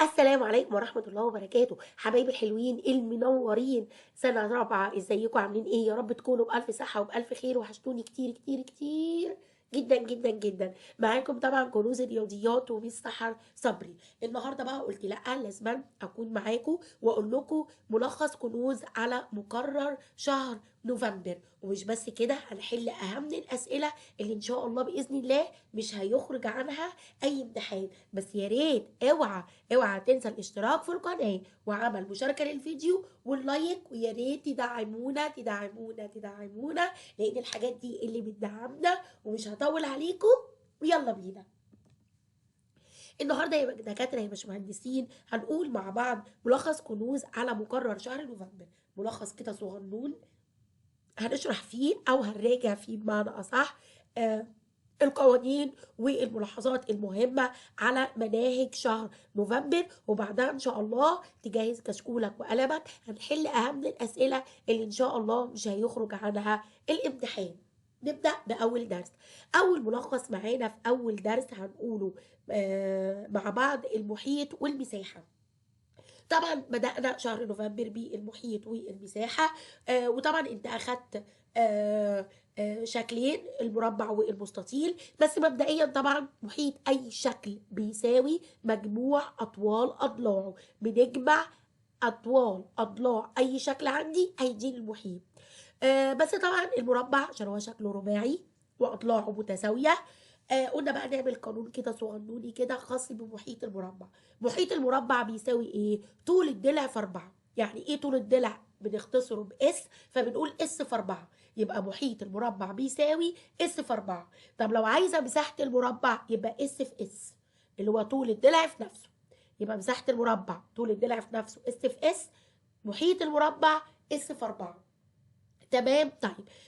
السلام عليكم ورحمة الله وبركاته. حبايبي الحلوين المنورين، سنة رابعة، ازيكم عاملين ايه؟ يا رب تكونوا بألف صحة وبألف خير، وحشتوني كتير كتير كتير جدا جدا جدا. معاكم طبعا كنوز الرياضيات وميس سحر صبري. النهارده بقى قلت لا، لازم اكون معاكم واقول لكم ملخص كنوز على مقرر شهر نوفمبر. ومش بس كده، هنحل اهم الاسئله اللي ان شاء الله باذن الله مش هيخرج عنها اي امتحان. بس يا ريت اوعى تنسى الاشتراك في القناه وعمل مشاركه للفيديو واللايك، ويا ريت تدعمونا تدعمونا تدعمونا، لان الحاجات دي اللي بتدعمنا. ومش هطول عليكم، ويلا بينا. النهارده يا دكاتره يا باشمهندسين هنقول مع بعض ملخص كنوز على مقرر شهر نوفمبر. ملخص كده صغنون هنشرح فيه او هنراجع فيه بمعنى اصح القوانين والملاحظات المهمة على مناهج شهر نوفمبر. وبعدها ان شاء الله تجهز كشكولك وقلمك، هنحل اهم الاسئلة اللي ان شاء الله مش هيخرج عنها الامتحان. نبدأ بأول درس. أول ملخص معانا في أول درس هنقوله مع بعض المحيط والمساحة. طبعا بدأنا شهر نوفمبر بالمحيط والمساحة. وطبعا انت أخدت شكلين، المربع والمستطيل. بس مبدئيا طبعا محيط أي شكل بيساوي مجموع أطوال أضلاعه. بنجمع أطوال أضلاع أي شكل عندي هيديني المحيط. بس طبعا المربع عشان هو شكله رباعي وأضلاعه متساوية. قلنا بقى نعمل قانون كده صغنوني كده خاص بمحيط المربع. محيط المربع بيساوي ايه؟ طول الضلع في 4. يعني ايه طول الضلع؟ بنختصره باس، فبنقول اس في 4. يبقى محيط المربع بيساوي اس في 4. طب لو عايزه مساحه المربع يبقى اس في اس، اللي هو طول الضلع في نفسه. يبقى مساحه المربع طول الضلع في نفسه اس في اس، محيط المربع اس في 4. تمام.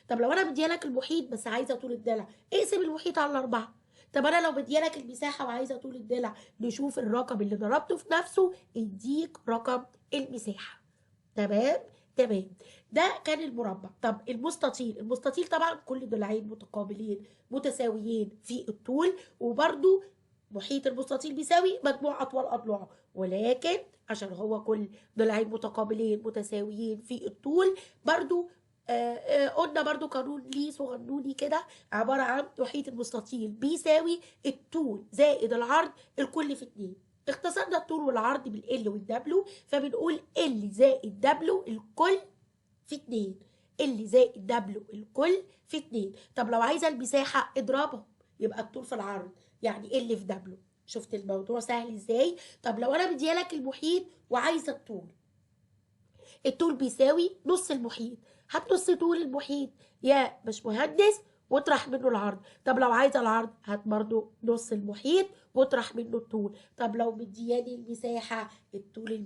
طب لو انا مديالك المحيط بس عايزه طول الضلع، اقسم المحيط على 4. طب انا لو مديالك المساحه وعايزه طول الضلع، نشوف الرقم اللي ضربته في نفسه يديك رقم المساحه. تمام. تمام. ده كان المربع. طب المستطيل، المستطيل طبعا كل ضلعين متقابلين متساويين في الطول، وبرده محيط المستطيل بيساوي مجموع اطوال اضلاعه. ولكن عشان هو كل ضلعين متقابلين متساويين في الطول، برضو قلنا برضو قانون ليه صغنوني كده، عبارة عن محيط المستطيل بيساوي الطول زائد العرض الكل في 2. اختصرنا الطول والعرض بالال والدبليو، فبنقول ال زائد دبليو الكل في 2. ال زائد دبليو الكل في 2. طب لو عايزه المساحه اضربهم، يبقى الطول في العرض يعني ال في دبليو. شفت الموضوع سهل ازاي؟ طب لو انا مديالك المحيط وعايزه الطول، الطول بيساوي نص المحيط. هات نص طول المحيط يا باشمهندس واطرح منه العرض. طب لو عايزه العرض هات برضو نص المحيط واطرح منه الطول. طب لو مدياني المساحه، الطول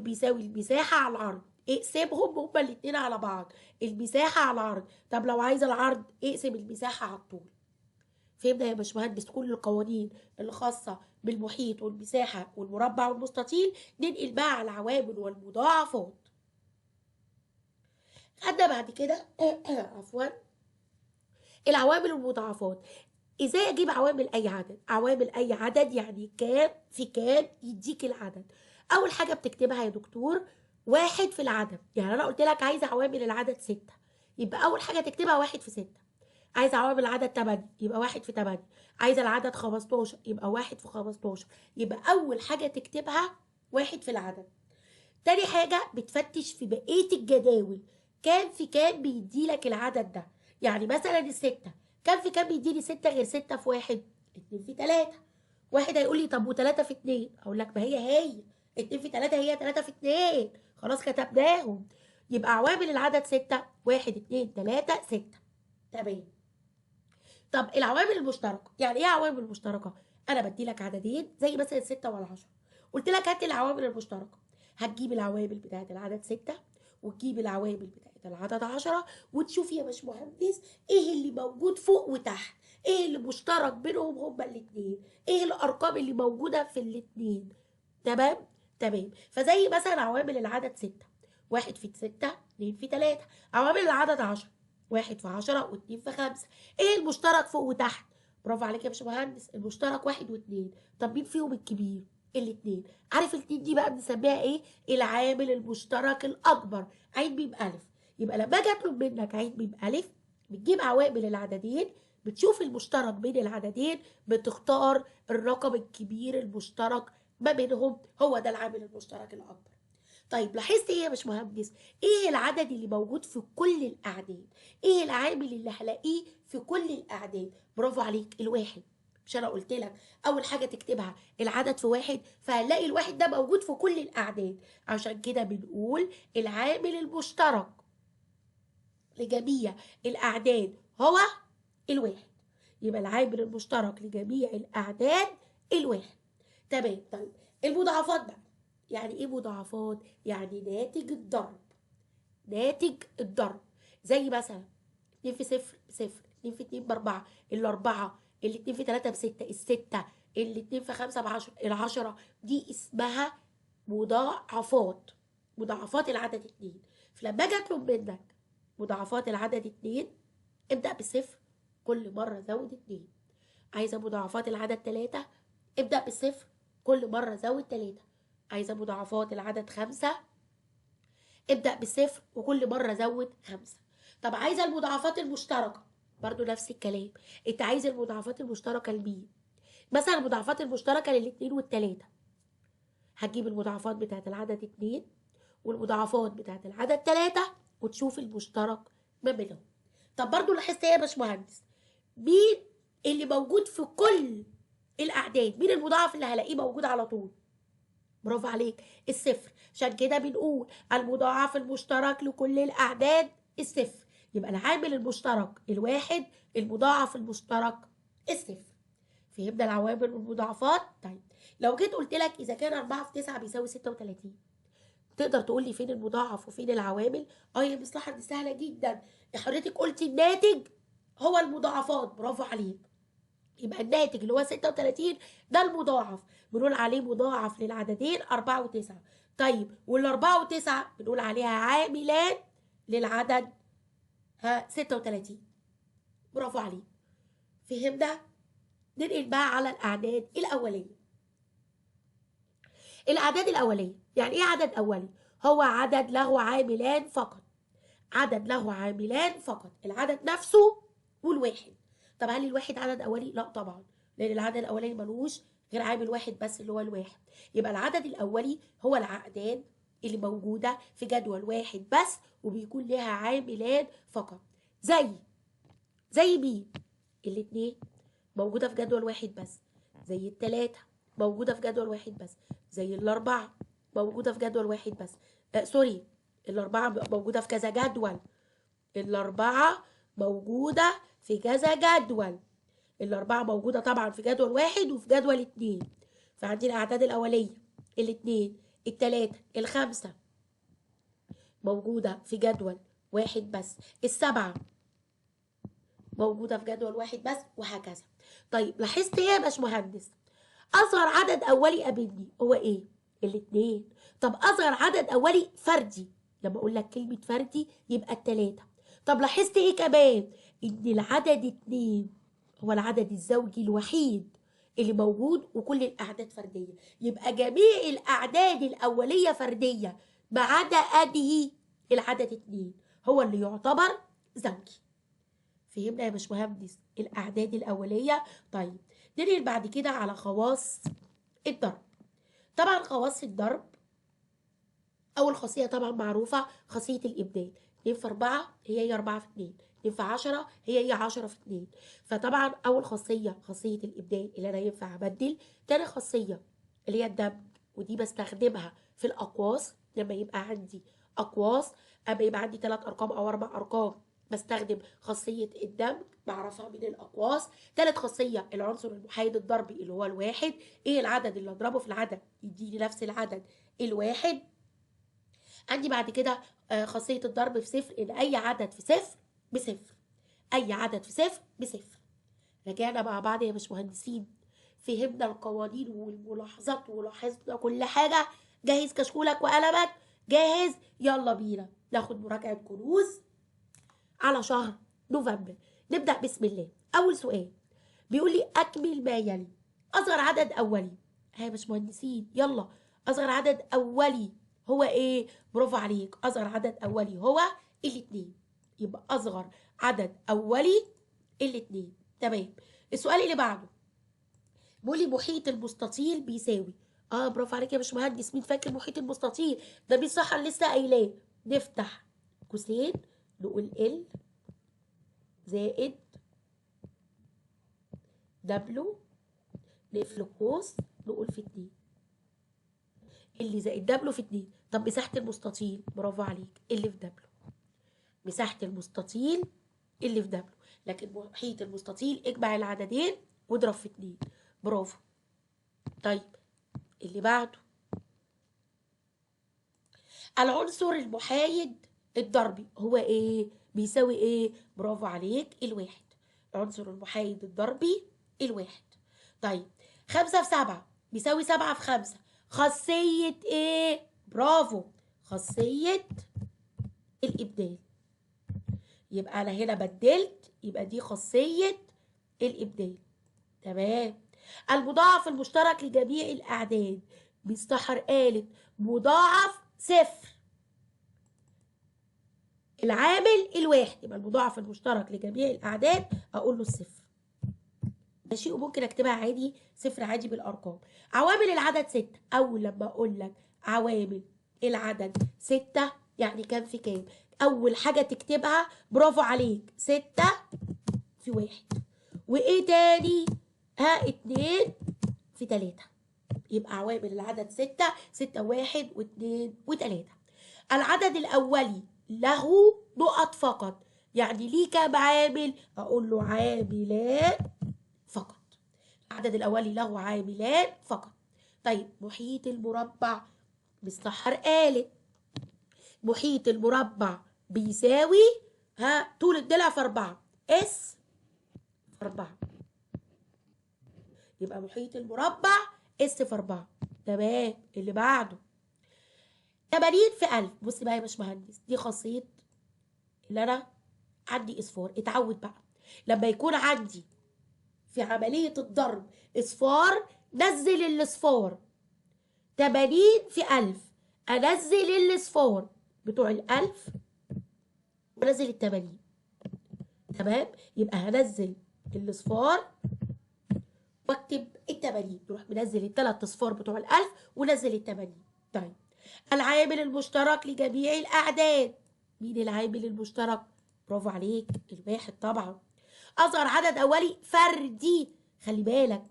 بيساوي المساحه على العرض، اقسمهم هما الاتنين على بعض، المساحه على العرض. طب لو عايزه العرض اقسم المساحه على الطول. فهمنا يا باشمهندس كل القوانين اللي خاصة بالمحيط والمساحة والمربع والمستطيل؟ ننقل بقى على العوامل والمضاعفات. خدنا بعد كده عفوا العوامل والمضاعفات. ازاي اجيب عوامل اي عدد؟ عوامل اي عدد يعني كام في كام يديك العدد. اول حاجة بتكتبها يا دكتور واحد في العدد. يعني انا قلت لك عايزة عوامل العدد 6، يبقى اول حاجة تكتبها واحد في 6. عايزه عوامل العدد 8 يبقى 1 في 8. عايزه العدد 15 يبقى 1 في 15. يبقى اول حاجه تكتبها 1 في العدد. تاني حاجه بتفتش في بقيه الجداول كام في كام بيديلك العدد ده. يعني مثلا الستة كام في كام بيديني 6 غير 6 في 1؟ 2 في 3. واحد هيقول لي طب و3 في 2؟ اقول لك ما هي 2 في 3 هي 3 في 2. خلاص كتبناهم. يبقى عوامل العدد 6، 1 2 3 6. تمام. طب العوامل المشتركه، يعني ايه عوامل مشتركه؟ انا بدي لك عددين زي مثلا الستة والعشرة، قلت لك هات العوامل المشتركه. هتجيب العوامل بتاعت العدد 6 وتجيب العوامل بتاعت العدد 10، وتشوف يا باشمهندس ايه اللي موجود فوق وتحت، ايه اللي مشترك بينهم هما الاتنين، ايه الارقام اللي موجوده في الاتنين. تمام. تمام. فزي مثلا عوامل العدد 6، 1 في 6 2 في 3. عوامل العدد 10، 1 في 10 و2 في 5. ايه المشترك فوق وتحت؟ برافو عليك يا باشمهندس، المشترك 1 و2. طب مين فيهم الكبير؟ الاتنين. عارف الاتنين دي بقى بنسميها ايه؟ العامل المشترك الاكبر، عين ميم الف. يبقى لما اجي اطلب منك عين ميم الف، بتجيب عوامل العددين، بتشوف المشترك بين العددين، بتختار الرقم الكبير المشترك ما بينهم، هو ده العامل المشترك الاكبر. طيب لاحظت ايه يا باشمهندس؟ ايه العدد اللي موجود في كل الاعداد؟ ايه العامل اللي هلاقيه في كل الاعداد؟ برافو عليك، الواحد. مش انا قلت لك اول حاجه تكتبها العدد في واحد؟ فهنلاقي الواحد ده موجود في كل الاعداد. عشان كده بنقول العامل المشترك لجميع الاعداد هو الواحد. يبقى العامل المشترك لجميع الاعداد الواحد. تمام. طيب المضاعفات بقى، يعني ايه مضاعفات؟ يعني ناتج الضرب. ناتج الضرب زي مثلا 2 في 0 بصفر، 2 في 2 ب4، ال4، ال2 في 3 ب6، ال6، ال2 في 5 ب10، ال10. دي اسمها مضاعفات. مضاعفات العدد 2. فلما اجي اطلب منك مضاعفات العدد 2، ابدأ بصفر، كل مرة زود 2. عايزة مضاعفات العدد 3، ابدأ بصفر، كل مرة زود 3. عايزة مضاعفات العدد 5، ابدأ بصفر وكل مرة زود 5. طب عايزة المضاعفات المشتركة، برضو نفس الكلام. انت عايز المضاعفات المشتركة لمين؟ مثلا المضاعفات المشتركة للاتنين والتلاتة، هتجيب المضاعفات بتاعت العدد 2 والمضاعفات بتاعت العدد 3 وتشوف المشترك ما بينهم. طب برضو لاحظت ايه يا باشمهندس؟ مين اللي موجود في كل الاعداد؟ مين المضاعف اللي هلاقيه موجود على طول؟ برافو عليك، الصفر. عشان كده بنقول المضاعف المشترك لكل الاعداد الصفر. يبقى العامل المشترك الواحد، المضاعف المشترك الصفر. فهمنا العوامل والمضاعفات؟ طيب لو جيت قلت لك اذا كان 4 في 9 بيساوي 36، تقدر تقول لي فين المضاعف وفين العوامل؟ يا مصلحه دي سهله جدا، حضرتك قلتي الناتج هو المضاعفات، برافو عليك. يبقى الناتج اللي هو 36 ده المضاعف، بنقول عليه مضاعف للعددين 4 و9. طيب والأربعة و9 بنقول عليها عاملان للعدد 36. برافو عليك، فهمنا؟ ننقل بقى على الأعداد الأولية. الأعداد الأولية يعني إيه عدد أولي؟ هو عدد له عاملان فقط. عدد له عاملان فقط، العدد نفسه والواحد. طب هل الواحد عدد أولي؟ لا طبعا، لأن العدد الأولي ملوش غير عامل واحد بس اللي هو الواحد. يبقى العدد الأولي هو الأعداد اللي موجودة في جدول واحد بس وبيكون لها عاملان فقط. زي مين؟ الاتنين موجودة في جدول واحد بس. زي التلاتة موجودة في جدول واحد بس. زي الأربعة موجودة في جدول واحد بس. سوري، الأربعة موجودة في كذا جدول. الأربعة موجودة في كذا جدول. الأربعة موجودة طبعا في جدول واحد وفي جدول اتنين. فعندي الأعداد الأولية الاتنين، التلاتة، الخمسة موجودة في جدول واحد بس. السبعة موجودة في جدول واحد بس، وهكذا. طيب لاحظت ايه يا باشمهندس؟ أصغر عدد أولي قابلني هو ايه؟ الاتنين. طب أصغر عدد أولي فردي، لما أقول لك كلمة فردي يبقى التلاتة. طب لاحظت ايه كمان؟ إن العدد اتنين هو العدد الزوجي الوحيد اللي موجود وكل الأعداد فردية. يبقى جميع الأعداد الأولية فردية ما عدا أنهي؟ العدد اتنين هو اللي يعتبر زوجي. فهمنا يا باشمهندس الأعداد الأولية؟ طيب ننقل بعد كده على خواص الضرب. طبعا خواص الضرب أول خاصية طبعا معروفة، خاصية الإبدال. 2 في 4 هي 4 في 2، 2 في 10 هي 10 في 2. فطبعا أول خاصية خاصية الإبدال اللي أنا ينفع أبدل. تاني خاصية اللي هي الدمج، ودي بستخدمها في الأقواس لما يبقى عندي أقواس، أما يبقى عندي 3 أرقام أو 4 أرقام بستخدم خاصية الدمج بعرفها من الأقواس. تالت خاصية العنصر المحايد الضربي اللي هو الواحد. إيه العدد اللي أضربه في العدد يديني نفس العدد الواحد. عندي بعد كده خاصية الضرب في صفر، إن أي عدد في صفر بصفر. أي عدد في صفر بصفر. رجعنا مع بعض يا باشمهندسين، فهمنا القوانين والملاحظات ولاحظنا كل حاجة. جهز كشكولك وقلمك، جاهز؟ يلا بينا ناخد مراجعة كنوز على شهر نوفمبر. نبدأ بسم الله. أول سؤال بيقول لي أكمل ما يلي. أصغر عدد أولي ها يا باشمهندسين يلا. اصغر عدد اولي هو ايه؟ برافو عليك، اصغر عدد اولي هو الاتنين. يبقى اصغر عدد اولي الاتنين. تمام. السؤال اللي بعده بيقول لي محيط المستطيل بيساوي. برافو عليك يا باشمهندس، مين فاكر محيط المستطيل؟ ده بيصح اللي لسه قايلاه. نفتح قوسين نقول ال زائد دبليو، نقفل قوس نقول في 2 اللي زائد دبليو في 2. طب مساحة المستطيل، برافو عليك، اللي في دبليو. مساحة المستطيل اللي في دبليو، لكن محيط المستطيل اجمع العددين واضرب في 2. برافو. طيب اللي بعده العنصر المحايد الضربي هو ايه؟ بيساوي ايه؟ برافو عليك، الواحد. العنصر المحايد الضربي الواحد. طيب 5 في 7 بيساوي 7 في 5. خاصية ايه؟ برافو، خاصية الإبدال. يبقى أنا هنا بدلت، يبقى دي خاصية الإبدال. تمام. المضاعف المشترك لجميع الأعداد مستحر قالت مضاعف صفر العامل الواحد. يبقى المضاعف المشترك لجميع الأعداد أقول له الصفر. ماشي، وممكن أكتبها عادي صفر عادي بالأرقام. عوامل العدد 6. أول لما أقول لك عوامل العدد 6 يعني كام في كام؟ أول حاجة تكتبها برافو عليك 6 في 1. وإيه تاني؟ 2 في 3. يبقى عوامل العدد 6 6 و1 و2 و3. العدد الأولي له نقط فقط، يعني ليه كام عامل؟ أقول له عاملان فقط. العدد الأولي له عاملان فقط. طيب محيط المربع مستحر قالت محيط المربع بيساوي طول الضلع في 4 اس في 4. يبقى محيط المربع اس في 4. تمام. اللي بعده 80 في 1000. بص بقى يا باشمهندس، دي خاصية اللي أنا عندي إصفار. اتعود بقى لما يكون عندي في عملية الضرب إصفار نزل الإصفار. 80 في 1000 أنزل الإصفار بتوع ال1000 ونزل ال80. تمام. يبقى هنزل الإصفار واكتب ال80، نروح منزل الثلاث اصفار بتوع ال1000 ونزل ال80. طيب العامل المشترك لجميع الأعداد. مين العامل المشترك؟ برافو عليك، الواحد طبعا. أصغر عدد أولي فردي. خلي بالك،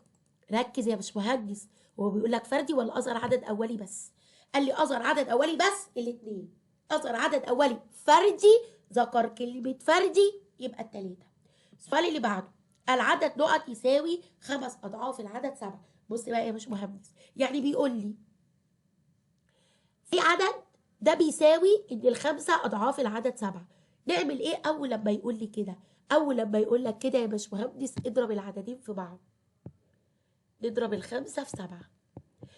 ركز يا باشمهندس، هو بيقول لك فردي ولا أصغر عدد أولي بس؟ قال لي أصغر عدد أولي بس الاتنين. أصغر عدد أولي فردي، ذكر كلمة فردي يبقى التلاتة. السؤال اللي بعده العدد نقط يساوي 5 أضعاف العدد 7. بص بقى يا باشمهندس، يعني بيقول لي في عدد ده بيساوي ان الخمسة اضعاف العدد 7. نعمل ايه اول لما يقول لي كده؟ اول لما يقول لك كده يا باشمهندس اضرب العددين في بعض. نضرب الخمسة في 7.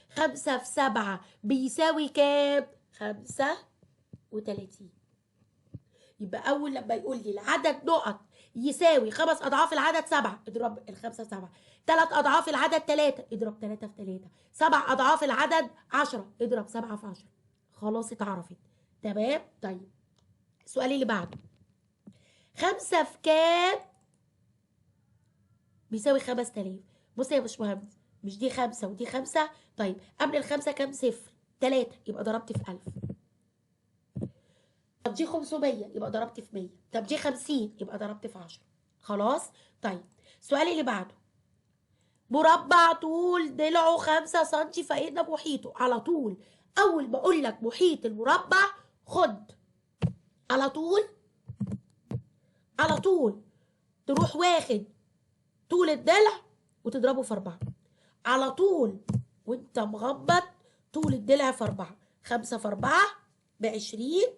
5 في 7 بيساوي كام؟ 35. يبقى اول لما يقول لي العدد نقط يساوي 5 اضعاف العدد 7، اضرب الخمسة في 7. 3 اضعاف العدد 3، اضرب 3 في 3. 7 اضعاف العدد 10، اضرب 7 في 10. خلاص اتعرفت. تمام. طيب السؤال اللي بعده 5 في كام بيساوي 5000؟ بص يا باشمهندس، مش دي 5 ودي 5؟ طيب قبل الخمسة كام صفر؟ 3، يبقى ضربت في 1000. طب دي 500 يبقى ضربت في 100. طب دي 50 يبقى ضربت في 10. خلاص. طيب السؤال اللي بعده مربع طول ضلعه 5 سم فإن محيطه. على طول أول ما أقول لك محيط المربع خد على طول تروح واخد طول الضلع وتضربه في 4 على طول، وانت مغمض طول الضلع في 4. 5 في 4 ب20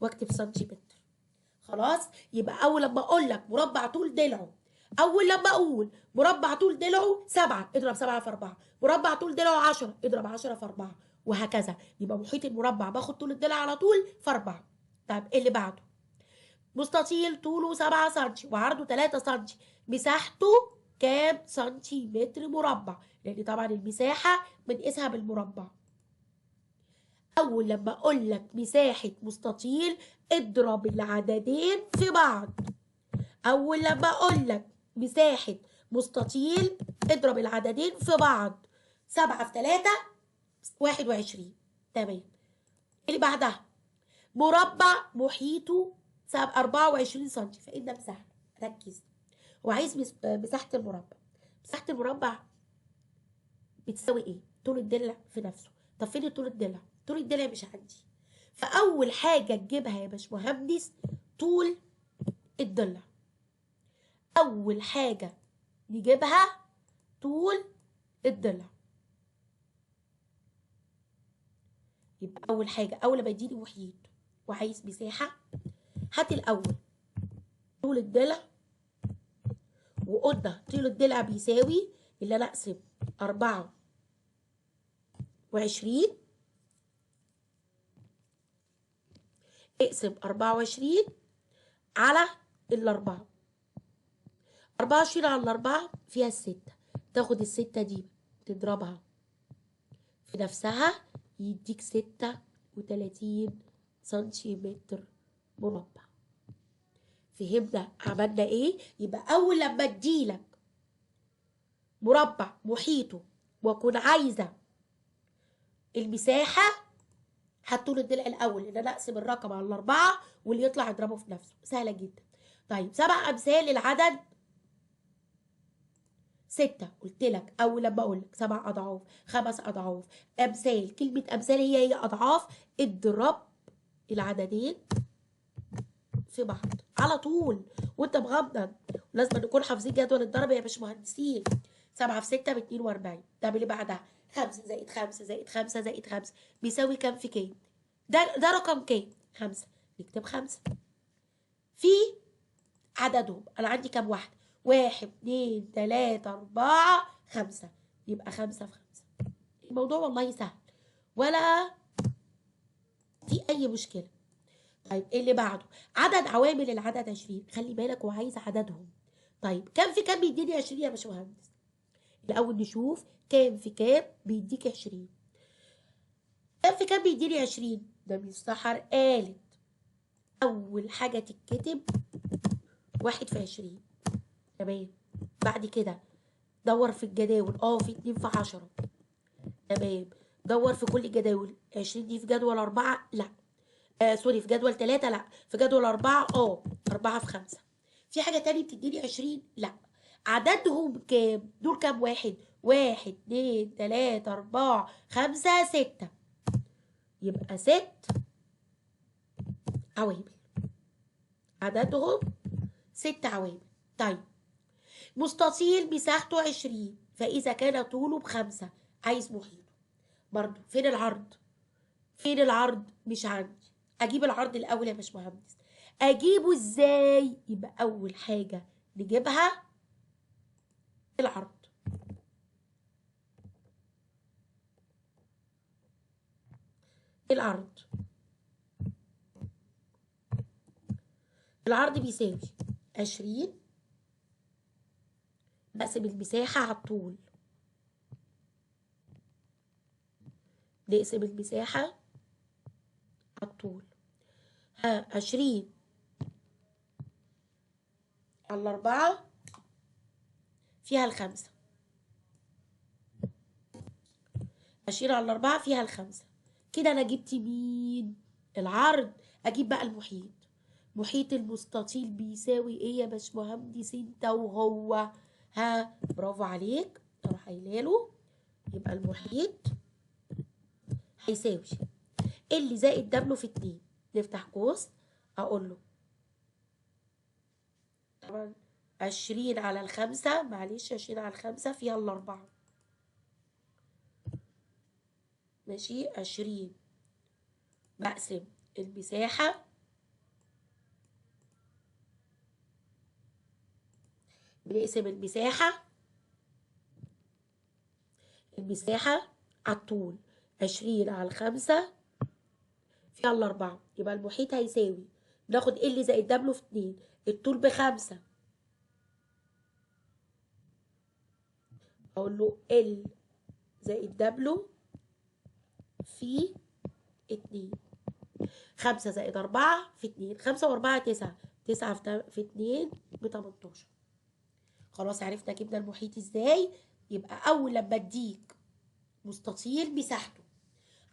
واكتب سنتيمتر. خلاص. يبقى اول لما اقول لك مربع طول ضلعه، اول لما اقول مربع طول ضلعه 7 اضرب 7 في 4، مربع طول ضلعه 10 اضرب 10 في 4، وهكذا. يبقى محيط المربع باخد طول الضلع على طول في 4. طيب اللي بعده مستطيل طوله 7 سم وعرضه 3 سم، مساحته كام سنتيمتر مربع، لان طبعا المساحة بنقيسها بالمربع. اول لما اقول لك مساحة مستطيل اضرب العددين في بعض. اول لما اقول لك مساحة مستطيل اضرب العددين في بعض. 7 في 3 21. تمام. اللي بعدها مربع محيطه 24 سم، فإن مساحة. ركز، هو عايز مساحة المربع. مساحة المربع بتساوي ايه؟ طول الضلع في نفسه. طب فين طول الضلع؟ طول الضلع مش عندي. فأول حاجة تجيبها يا باشمهندس طول الضلع. أول حاجة نجيبها طول الضلع. يبقى أول حاجة، أول ما يديني محيط وعايز مساحة، هات الأول طول الضلع. وقلنا طول الضلع بيساوي اللي أنا أقسم 24. اقسم 24 على الأربعة. 24 على الأربعة فيها الستة، تاخد الستة دي تضربها في نفسها يديك 36 سنتيمتر مربع. فهمنا عملنا ايه؟ يبقى أول لما اديلك مربع محيطه واكون عايزة المساحة، هتطول الضلع الأول إن أنا أقسم الرقم على الأربعة واللي يطلع أضربه في نفسه. سهلة جدا. طيب 7 أمثال العدد 6. قلت لك أول لما أقول لك 7 أضعاف 5 أضعاف أمثال، كلمة أمثال هي أضعاف. اضرب العددين في بعض على طول وأنت مغمض. ولازم نكون حافظين جدول الضرب يا باشمهندسين. 7 في 6 ب 42. طب اللي بعدها 5 زائد 5 زائد 5 زائد 5 بيساوي كام في كام؟ ده رقم كام؟ 5. نكتب 5 في عددهم. أنا عندي كام واحدة؟ 1 2 3 4 5. يبقى 5 في 5. الموضوع والله سهل ولا في أي مشكلة. طيب إيه اللي بعده؟ عدد عوامل العدد 20. خلي بالك هو عايز عددهم. طيب كام في كام بيديني 20 يا باشمهندس؟ الأول نشوف كام في كام بيديك 20. كام في كام بيديني 20؟ ده من سحر قالت أول حاجة تتكتب 1 في 20. تمام. بعد كده دور في الجداول في 2 في 10. تمام. دور في كل الجداول. 20 دي في جدول 4 لا. سوري، في جدول 3 لا. في جدول 4 4 في 5. في حاجة تانية بتديني 20 لا. عددهم كام؟ دول كام واحد؟ 1 2 3 4 5 6. يبقى 6 عوامل. عددهم 6 عوامل. طيب مستطيل مساحته 20، فإذا كان طوله ب5 عايز محيطه. برضو فين العرض؟ فين العرض؟ مش عندي. أجيب العرض الأول يا باشمهندس. أجيبه إزاي؟ يبقى أول حاجة نجيبها العرض. العرض العرض بيساوي 20 بقسم المساحة على الطول. نقسم المساحة على الطول. 20 على 4 فيها 5. 20 على 4 فيها 5. كده أنا جبت مين؟ العرض. أجيب بقى المحيط. محيط المستطيل بيساوي إيه يا باشمهندس أنت وهو؟ برافو عليك. أروح قايله له يبقى المحيط هيساوي اللي زائد دبله في 2. نفتح قوس أقول له طبعا 20 على 5 معلش 20 على 5 فيها 4. ماشي. 20 بقسم المساحة بنقسم المساحة على الطول. 20 على 5 فيها 4. يبقى المحيط هيساوي ناخد اللي زائد دبله في 2. الطول ب5 اقول له ال زائد دبليو في 2. 5 زائد 4 في 2. 5 و4 9. 9 في 2 ب 18. خلاص عرفنا جبنا المحيط ازاي. يبقى اول لما اديك مستطيل مساحته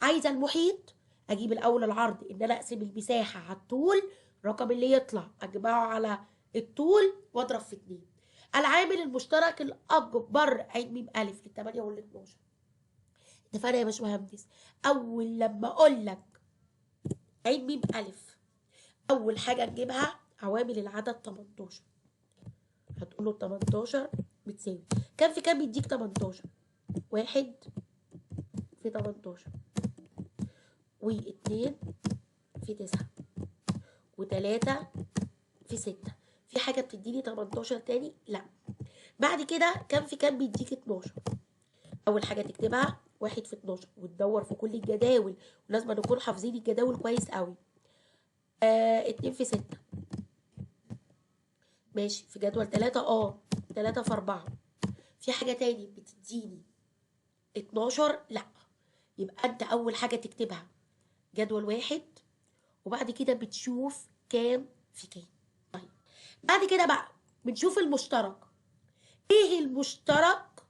عايزه المحيط، اجيب الاول العرض ان انا اقسم المساحه على الطول، الرقم اللي يطلع اجمعه على الطول واضرب في 2. العامل المشترك الاكبر عين م الف ال 8 وال 12. اتفقنا يا باشمهندس؟ اول لما اقول لك عين م الف، اول حاجه نجيبها عوامل العدد 18. هتقول له 18 بتساوي كام في كام؟ يديك 18. 1 في 18 و2 في 9 و3 في 6. في حاجه بتديني 18 تاني؟ لا. بعد كده كام في كام بيديك 12. اول حاجه تكتبها 1 في 12 وتدور في كل الجداول، ولازم نكون حافظين الجداول كويس قوي. 2 في 6 ماشي. في جدول 3 3 في 4. في حاجه تاني بتديني 12؟ لا. يبقى انت اول حاجه تكتبها جدول 1 وبعد كده بتشوف كام في كام. طيب بعد كده بقى بنشوف المشترك. ايه المشترك؟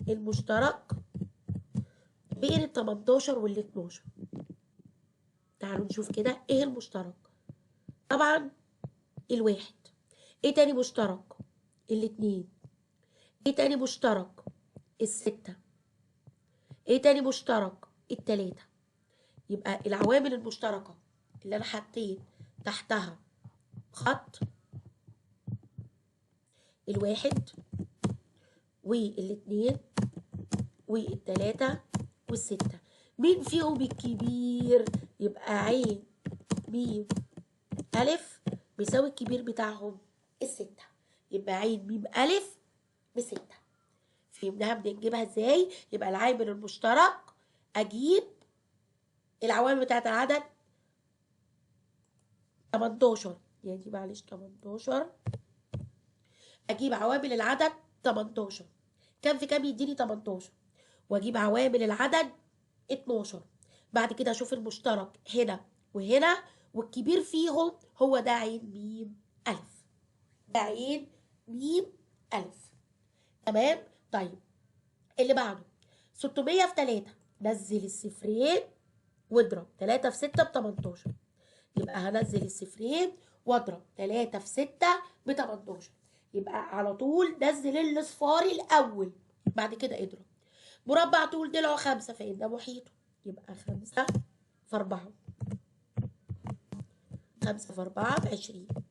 المشترك بين ال 18 وال 12. تعالوا نشوف كده ايه المشترك. طبعا الواحد. ايه تاني مشترك؟ الاتنين. ايه تاني مشترك؟ الستة. ايه تاني مشترك؟ التلاتة. يبقى العوامل المشتركة اللي انا حطيت تحتها خط، الواحد والاتنين والتلاتة والستة. مين فيهم الكبير؟ يبقى عين ميم ألف بيساوي الكبير بتاعهم الستة. يبقى عين ميم ألف بستة. فهمناها بنجيبها ازاي؟ يبقى العامل المشترك أجيب العوامل بتاعت العدد 18. يعني دي معلش 18. أجيب عوامل العدد 18. كام في كام يديني 18. واجيب عوامل العدد 12. بعد كده اشوف المشترك هنا وهنا، والكبير فيهم هو ده عين ميم الف. ده عين ميم الف. تمام. طيب اللي بعده 600 في 3. نزل الصفرين واضرب 3 في 6 ب 18. يبقى هنزل الصفرين واضرب 3 في 6 ب 18. يبقى على طول نزل الاصفار الاول بعد كده اضرب. مربع طول ضلعه 5 فإن محيطه. يبقى 5 في 4. 5 في 4 ب20.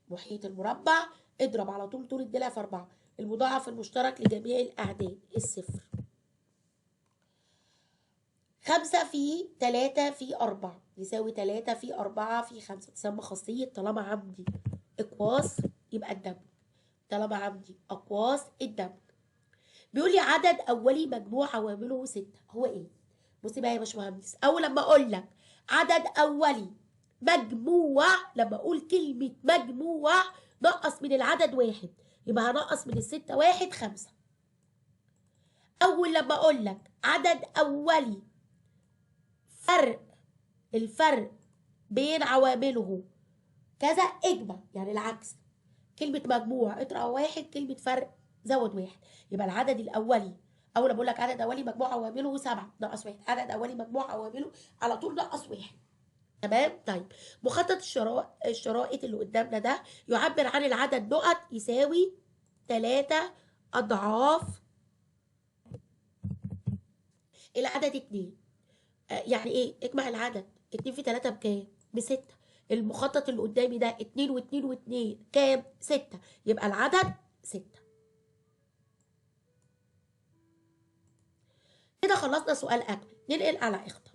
محيط المربع اضرب على طول طول الضلع في 4. المضاعف المشترك لجميع الأعداد الصفر. 5 في 3 في 4 يساوي 3 في 4 في 5. تسمى خاصية طالما عندي أقواس يبقى الدمج. طالما عندي أقواس الدمج. بيقول لي عدد أولي مجموع عوامله 6. هو إيه؟ بصي بقى يا باشمهندس، اول لما اقول لك عدد اولي مجموع، لما اقول كلمه مجموع نقص من العدد 1 يبقى هنقص من ال6 1 5. اول لما اقول لك عدد اولي الفرق بين عوامله كذا اجمع، يعني العكس. كلمه مجموع اطرح 1، كلمه فرق زود 1. يبقى العدد الاولي اول ما بقول لك عدد اولي مجموع عوامله 7 ناقص 1. عدد اولي مجموع عوامله على طول ناقص 1. تمام. طيب مخطط الشرائط اللي قدامنا ده يعبر عن العدد نقط يساوي 3 اضعاف العدد 2. يعني ايه؟ اجمع العدد 2 في 3 بكام؟ ب6. المخطط اللي قدامي ده 2 و2 و2 كام؟ 6. يبقى العدد 6. كده خلصنا سؤال اكمل. ننقل على اختر.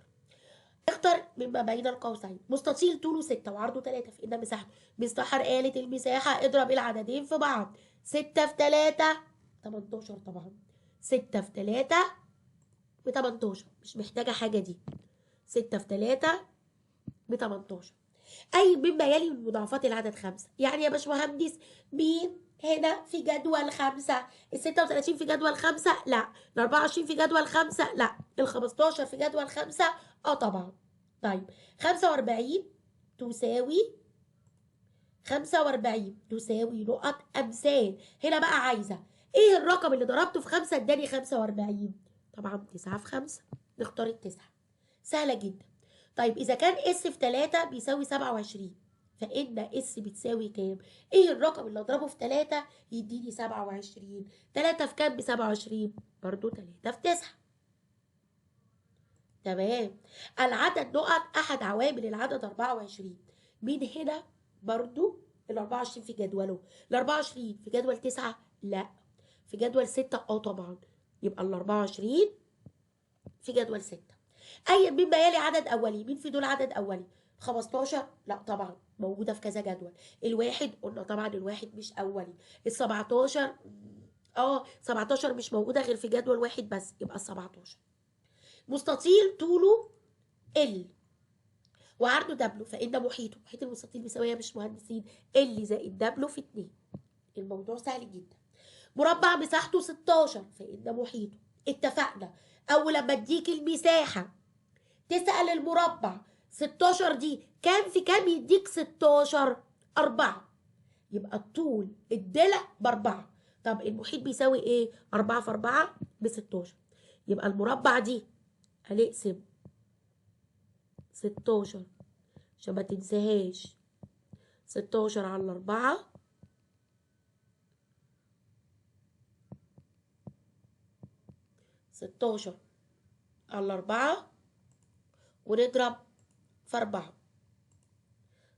اختر مما بين القوسين مستطيل طوله 6 وعرضه 3 فإن مساحته باستحر آلة المساحة اضرب العددين في بعض. 6 في 3 18 طبعا. 6 في 3 ب 18. مش محتاجة حاجة دي. 6 في 3 ب 18. أي مما يلي من مضاعفات العدد 5. يعني يا باشمهندس مين هنا في جدول 5، ال 36 في جدول 5 لا، ال 24 في جدول 5 لا، ال 15 في جدول 5 اه طبعا. طيب 45 تساوي 45 تساوي نقط امثال. هنا بقى عايزه ايه الرقم اللي ضربته في 5 اداني 45؟ طبعا 9 في 5، نختار التسعة، سهله جدا. طيب اذا كان اس في 3 بيساوي 27، فان اس بتساوي كام؟ ايه الرقم اللي اضربه في 3 يديني 27؟ 3 في كام ب 27؟ برضه 3 في 9. تمام. العدد نقط احد عوامل العدد 24. مين هنا؟ برضو ال 24 في جدوله. ال 24 في جدول 9 لا، في جدول 6 اه طبعا. يبقى ال 24 في جدول 6. اي مما يلي عدد اولي، مين في دول عدد اولي؟ 15 لا طبعا موجوده في كذا جدول. الواحد قلنا طبعا الواحد مش اولي. ال 17 17 مش موجوده غير في جدول واحد بس، يبقى ال 17. مستطيل طوله ال وعرضه دبلو، فإن محيط المستطيل بيساوي يا مش مهندسين ال زائد دبلو في 2. الموضوع سهل جدا. مربع مساحته 16، فإن محيطه. اتفقنا أول لما اديك المساحة تسأل المربع 16 دي كام في كام يديك 16؟ 4. يبقى الطول الضلع ب4. طب المحيط بيساوي ايه؟ 4 في 4 ب 16. يبقى المربع دي هنقسم 16 عشان ما تنساهاش، 16 على 4 16 على 4 ونضرب في 4.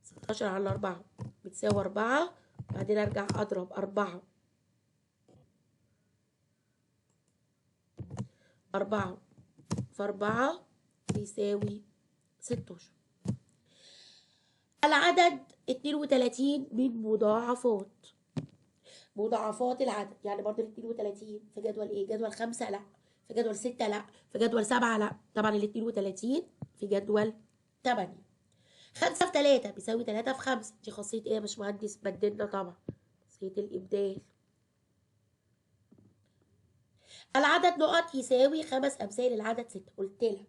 16 على 4 بتساوي 4، بعدين ارجع اضرب 4 في 4 بيساوي 16. العدد 32 من مضاعفات العدد. يعني برضه ال 32 في جدول ايه؟ جدول 5 لا، في جدول 6 لا، في جدول 7 لا، طبعا ال 32 في جدول 8. 5 في 3 بيساوي 3 في 5. دي خاصية ايه يا باشمهندس؟ بدلنا طبعا، خاصية الإبدال. العدد نقط يساوي 5 أمثال العدد 6. قلت لك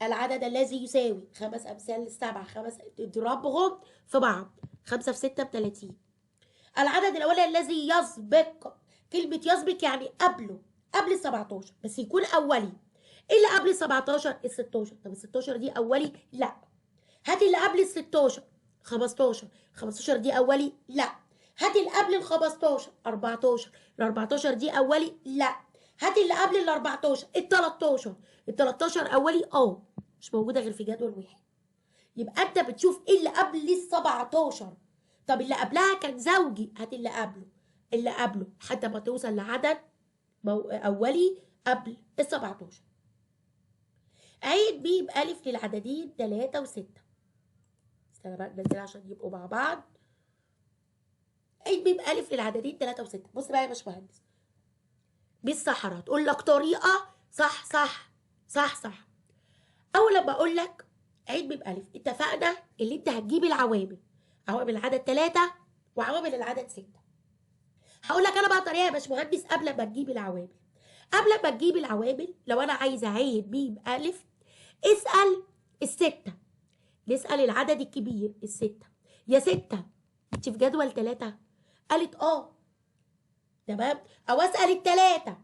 العدد الذي يساوي 5 أمثال السبعة، 5 اضربهم في بعض. 5 في 6 ب30. العدد الأولي الذي يسبق، كلمة يسبق يعني قبل ال 17 بس يكون أولي. إيه اللي قبل ال 17؟ ال 16. طب ال 16 دي أولي؟ لا. هات اللي قبل ال 16. 15. 15 دي أولي؟ لا. هات اللي قبل ال 15. 14. ال 14 دي أولي؟ لا. هات اللي قبل ال 14. ال 13. ال 13 أولي؟ مش موجودة غير في جدول واحد. يبقى أنت بتشوف إيه اللي قبل ال 17. طب اللي قبلها كان زوجي، هات اللي قبله لحد ما توصل لعدد أولي قبل ال 17. عيد ب ألف للعددين 3 و6. استنى بقى ننزلها عشان يبقوا مع بعض. عيد ب ألف للعددين 3 و6. بص بقى يا باشمهندس، بالصحراء تقول لك طريقة صح صح صح صح. أول لما أقول لك عيد ب ألف، اتفقنا اللي أنت هتجيب العوامل، عوامل العدد 3 وعوامل العدد 6. هقول لك انا بقى طريقه يا باشمهندس قبل ما تجيب العوامل. قبل ما تجيب العوامل لو انا عايزه عين ب الف، اسال السته، نسال العدد الكبير السته. يا سته انت في جدول 3؟ قالت تمام. او اسال الثلاثه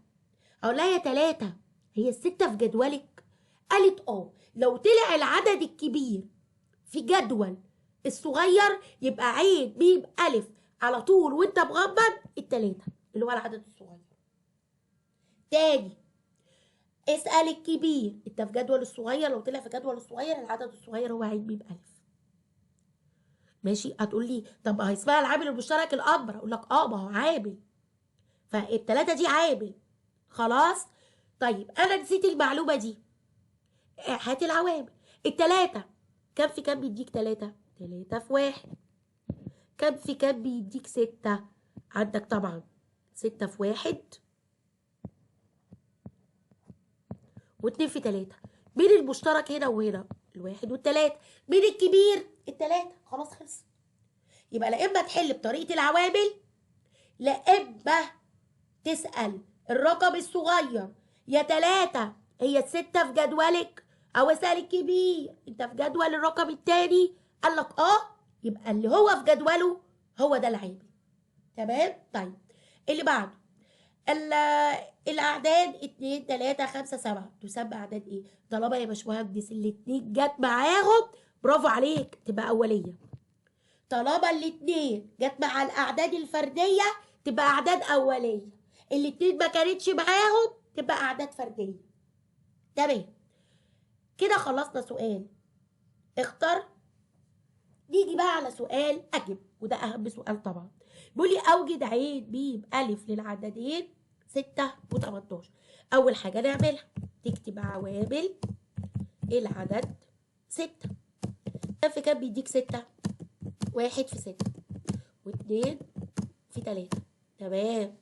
اقول لها يا 3 هي السته في جدولك؟ قالت لو طلع العدد الكبير في جدول الصغير يبقى عين ب الف على طول وانت مغمض التلاتة اللي هو العدد الصغير. تاني اسأل الكبير، انت في جدول الصغير، لو طلع في جدول الصغير العدد الصغير هو عين ب ألف. ماشي. هتقول لي طب ما هي اسمها العامل المشترك الأكبر، اقول لك ما هو عامل، فالتلاتة دي عامل. خلاص. طيب انا نسيت المعلومة دي. هات العوامل. التلاتة كام في كام بيديك 3؟ 3 في 1. كام في كام بيديك 6؟ عندك طبعا 6 في 1 و2 في 3. مين المشترك هنا وهنا؟ الواحد والتلاتة. مين الكبير؟ التلاتة. خلاص خلص. يبقى لا اما تحل بطريقة العوامل، لا إما تسأل الرقم الصغير يا 3 هي ال6 في جدولك، أو اسأل الكبير أنت في جدول الرقم التاني، قال لك يبقى اللي هو في جدوله هو ده العامل. تمام؟ طيب اللي بعده الأعداد 2 3 5 7 تسمى أعداد إيه؟ طالما يا باشمهندس الاتنين جت معاهم برافو عليك تبقى أولية. طالما الاتنين جت مع الأعداد الفردية تبقى أعداد أولية. الاتنين ما كانتش معاهم تبقى أعداد فردية. تمام كده خلصنا سؤال اختر. نيجي بقى على سؤال أجب، وده أهم سؤال طبعا. بيقول لي أوجد عين ب ألف للعددين 6 و18. أول حاجة نعملها تكتب عوامل العدد 6. كام في كام بيديك 6؟ 1 في 6 و2 في 3. تمام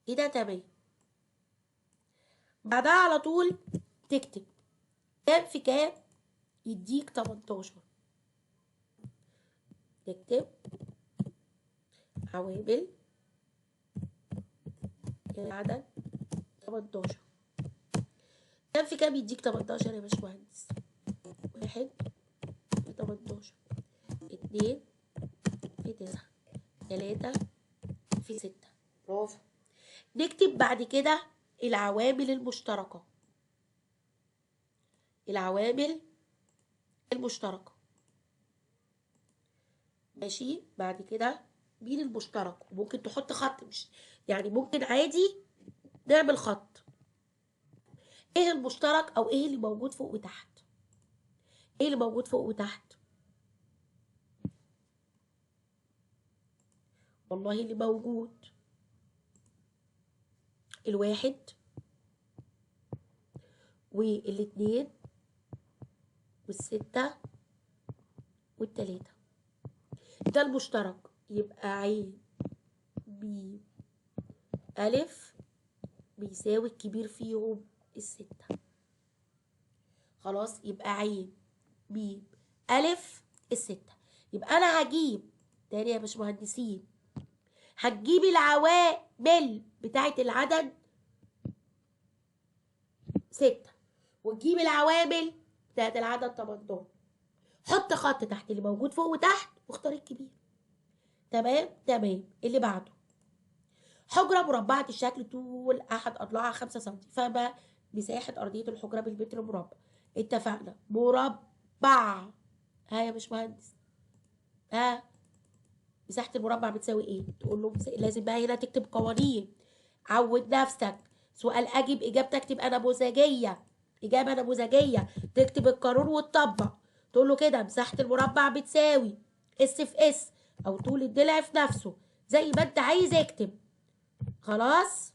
ايه ده؟ تمام. بعدها على طول تكتب كام في كام يديك 18. تكتب عوامل العدد 18. كام في كام يديك 18 يا باشمهندس؟ 1 في 18 2 في 9 3 في 6. برافو. نكتب بعد كده العوامل المشتركة. العوامل المشتركة ماشي. بعد كده مين المشترك؟ ممكن تحط خط، مش يعني ممكن عادي نعمل خط. ايه المشترك او ايه اللي موجود فوق وتحت؟ ايه اللي موجود فوق وتحت؟ والله اللي موجود الواحد والاتنين والستة والتلاتة، ده المشترك. يبقى عين ب ألف بيساوي الكبير فيهم ال6. خلاص يبقى عين ب ألف ال6. يبقى أنا هجيب تاني يا باشمهندسين، هتجيب العوامل بتاعة العدد 6 وتجيب العوامل بتاعة العدد 18. حط خط تحت اللي موجود فوق وتحت واختار الكبير. تمام. تمام. اللي بعده حجرة مربعة الشكل طول أحد أضلاعها 5 سم، فما مساحة أرضية الحجرة بالمتر مربع. اتفقنا. مربع. ها يا باشمهندس، مساحة المربع بتساوي ايه؟ تقول له لازم بقى هنا تكتب قوانين. عود نفسك سؤال أجب إجابتك تبقى نموذجية، إجابة نموذجية. تكتب القانون وتطبق. تقول له كده مساحة المربع بتساوي اس في اس أو طول الضلع في نفسه زي ما أنت عايز اكتب. خلاص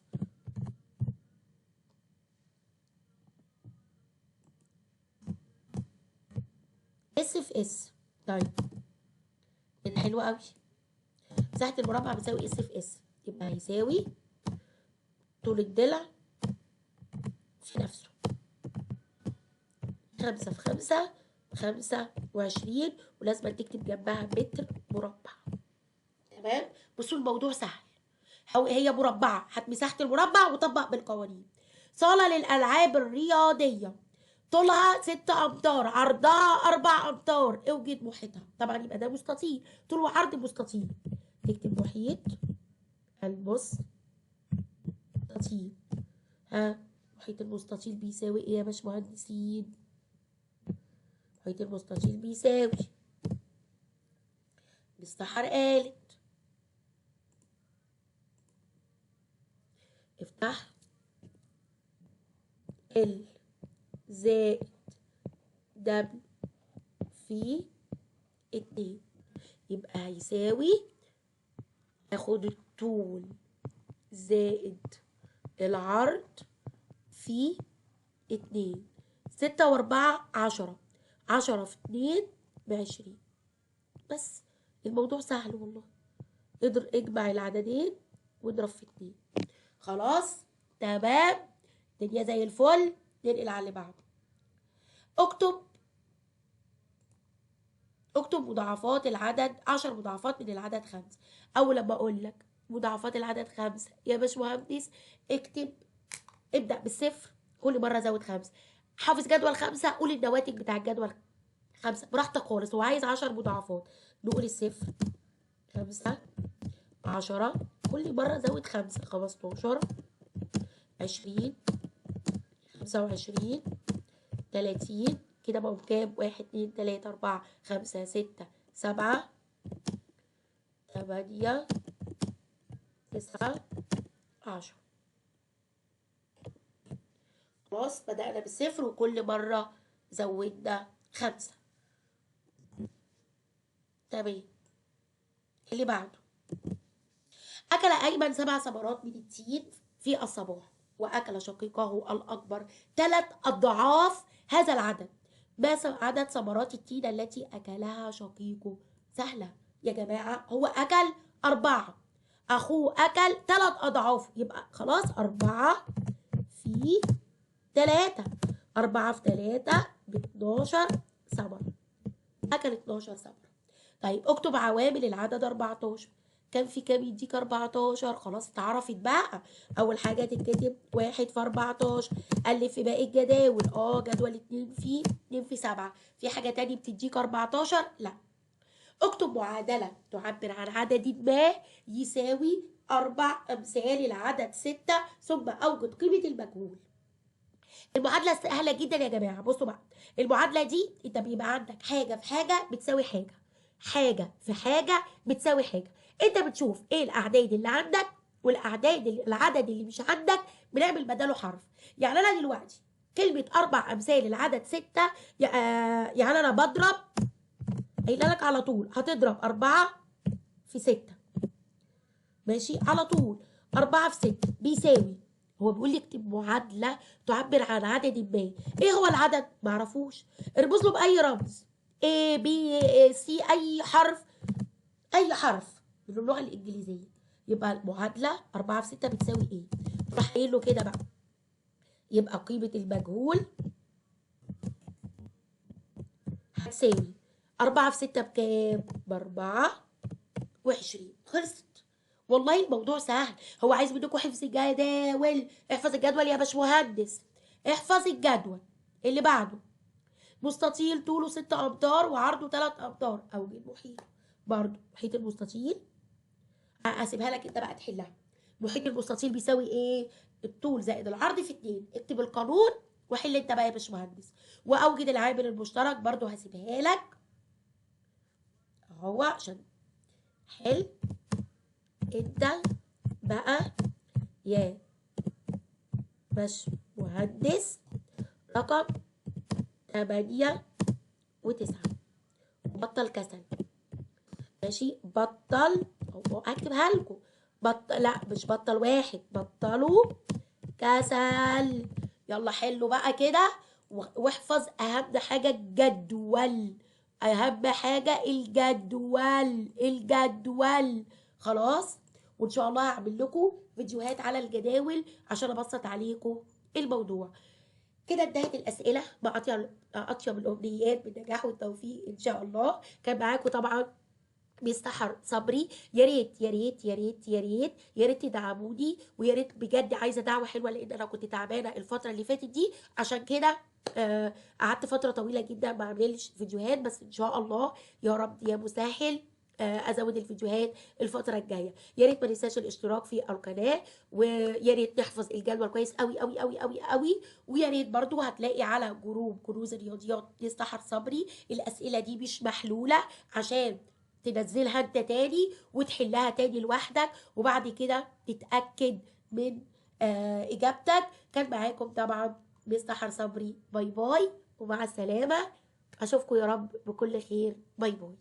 اس في اس. طيب كده حلو قوي. مساحة المربع بتساوي اس في اس، يبقى هيساوي طول الضلع في نفسه 5 في 5 25، ولازم تكتب جنبها متر مربع. تمام. بصوا الموضوع سهل. هي مربعة، هات مساحة المربع وطبق بالقوانين. صالة للألعاب الرياضية طولها 6 أمتار، عرضها 4 أمتار، اوجد محيطها. طبعا يبقى ده مستطيل، طول وعرض مستطيل. تكتب محيط المستطيل. محيط المستطيل بيساوي ايه يا باشمهندسين؟ محيط المستطيل بيساوي مستحر قالت افتح ال زائد دبل في 2، يبقى هيساوي اخد الطول زائد العرض في 2. 6 و4 10، 10 في 2 ب20. بس الموضوع سهل والله. اجمع العددين واضرب في 2. خلاص تمام. الدنيا زي الفل. ننقل على اللي بعده. اكتب مضاعفات العدد 10 مضاعفات من العدد 5. اول لما اقول لك مضاعفات العدد 5 يا باشمهندس. ابدأ بالصفر، كل مرة زود 5. حافظ جدول 5، قول النواتج بتاع الجدول 5 براحتك خالص. هو عايز 10 مضاعفات، نقول الصفر 5 10، كل مرة زود 5 15 20 25 30 كده بقوا كام؟ 1 2 3 4 5 6 7 8 9 10. خلاص بدأنا بالصفر وكل مرة زودنا 5. تمام. اللي بعده، أكل أيمن 7 ثمرات من التين في الصباح، وأكل شقيقه الأكبر 3 أضعاف هذا العدد. ما عدد ثمرات التين التي أكلها شقيقه؟ سهلة يا جماعة، هو أكل 4، أخوه أكل 3 أضعاف، يبقى خلاص 4 في 3، 4 في 3 ب 12 ثمرة، أكل 12 ثمرة. طيب اكتب عوامل العدد 14. كان في كام يديك 14؟ خلاص اتعرفت بقى. اول حاجه تتكتب 1 في 14. الف في باقي الجداول. جدول 2 في 2 في 7. في حاجه تانية بتديك 14؟ لا. اكتب معادله تعبر عن عدد ما يساوي 4 امثال العدد 6 ثم اوجد قيمه المجهول. المعادله سهله جدا يا جماعه. بصوا بقى، المعادله دي انت بيبقى عندك حاجه في حاجه بتساوي حاجه، حاجه في حاجه بتساوي حاجه. انت بتشوف ايه الاعداد اللي عندك والاعداد العدد اللي مش عندك، بنعمل بداله حرف. يعني انا دلوقتي كلمه 4 امثال العدد 6، يعني انا بضرب، قايله لك على طول هتضرب 4 في 6. ماشي على طول. 4 في 6 بيساوي، هو بيقول لي اكتب معادله تعبر عن عدد ما. ايه هو العدد؟ معرفوش، ارمز له باي رمز، A B C، اي حرف، اي حرف من اللغه الانجليزيه. يبقى المعادله 4 في 6 بتساوي ايه؟ راح قايل له كده بقى، يبقى قيمه المجهول هتساوي 4 في 6 بكام؟ ب 24. خلصت. والله الموضوع سهل. هو عايز منكم حفظ جداول. احفظ الجدول يا باشمهندس، احفظ الجدول. اللي بعده، مستطيل طوله 6 امتار وعرضه 3 امتار، اوجد محيط. برضه محيط المستطيل هسيبها لك انت بقى تحلها. محيط المستطيل بيساوي ايه؟ الطول زائد العرض في 2. اكتب القانون وحل انت بقى يا باشمهندس. واوجد العامل المشترك، برضه هسيبها لك اهو عشان حل انت بقى يا باشمهندس. رقم 8 و9. بطل كسل. ماشي، بطل، هكتبها لكم. لا مش بطل واحد، بطلوا كسل. يلا حلوا بقى كده، واحفظ اهم حاجه الجدول. اهم حاجه الجدول، الجدول. خلاص. وان شاء الله هعمل لكم فيديوهات على الجداول عشان ابسط عليكم الموضوع. كده انتهت الاسئله مع اطيب الامنيات بالنجاح والتوفيق ان شاء الله. كان معاكم طبعا بيستحر صبري. يا ريت يا ريت يا ريت يا ريت يا ريت تدعموني، ويا ريت بجد عايزه دعوه حلوه، لان انا كنت تعبانه الفتره اللي فاتت دي. عشان كده قعدت فتره طويله جدا ما اعملش فيديوهات، بس ان شاء الله يا رب يا مسهل ازود الفيديوهات الفتره الجايه. يا ريت ما ننساش الاشتراك في القناه، ويا ريت نحفظ الجدول كويس قوي قوي قوي قوي قوي. ويا ريت برضو هتلاقي على جروب كنوز الرياضيات مستحر صبري الاسئله دي مش محلوله، عشان تنزلها انت تاني وتحلها تاني لوحدك، وبعد كده تتأكد من اجابتك. كان معاكم طبعا مستحر صبري. باي باي ومع السلامة. اشوفكم يا رب بكل خير. باي باي.